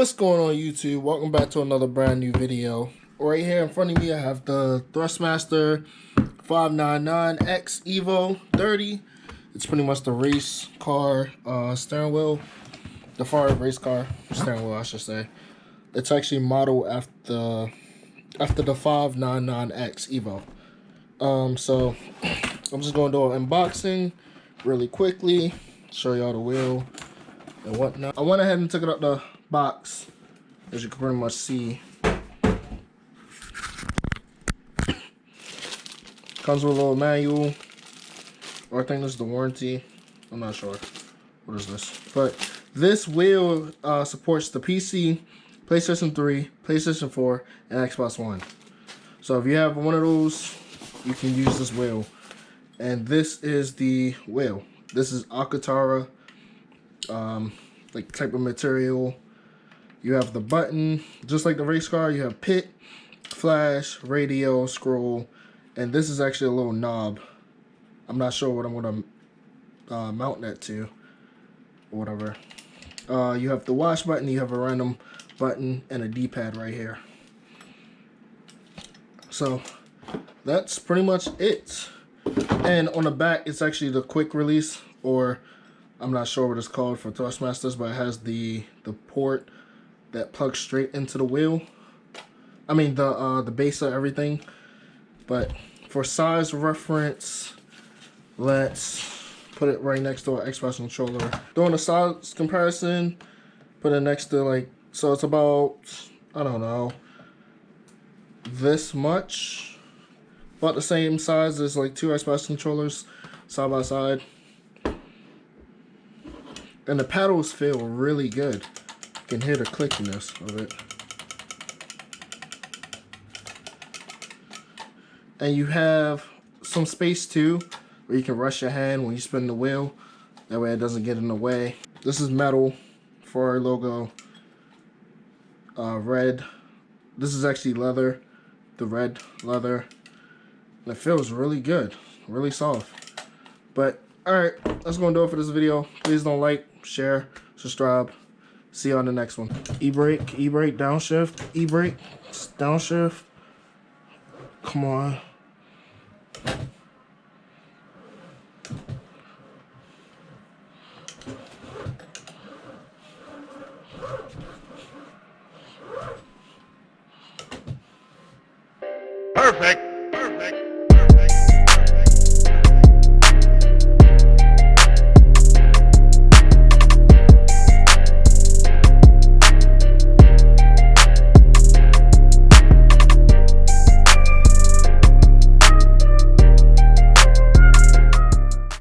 What's going on YouTube? Welcome back to another brand new video. Right here in front of me I have the Thrustmaster 599X EVO 30. It's pretty much the race car steering wheel. The Ferrari race car steering wheel, I should say. It's actually modeled after the 599X EVO. So I'm just going to do an unboxing really quickly, show y'all the wheel and whatnot. I went ahead and took it out the box, as you can pretty much see. Comes with a little manual, or I think this is the warranty. I'm not sure. What is this? But this wheel supports the PC, PlayStation 3, PlayStation 4, and Xbox One. So if you have one of those, you can use this wheel. And this is the wheel. This is Alcantara, like type of material. You have the button, just like the race car. You have pit, flash, radio, scroll, and this is actually a little knob. I'm not sure what I'm gonna mount that to, or whatever. You have the watch button. You have a random button and a D-pad right here. So that's pretty much it. And on the back, it's actually the quick release, or I'm not sure what it's called for Thrustmasters, but it has the port that plugs straight into the wheel. I mean the base of everything. But for size reference, let's put it right next to our Xbox controller. Doing a size comparison, put it next to, like, so it's about, I don't know, this much. About the same size as like two Xbox controllers side by side. And the paddles feel really good. You can hear the clickiness of it. And you have some space too, where you can rest your hand when you spin the wheel. That way it doesn't get in the way. This is metal, Ferrari logo, red. This is actually leather, the red leather. And it feels really good, really soft. But alright, that's gonna do it for this video. Please don't like, share, subscribe. See you on the next one. E-brake, downshift, e-brake, downshift. Come on. Perfect.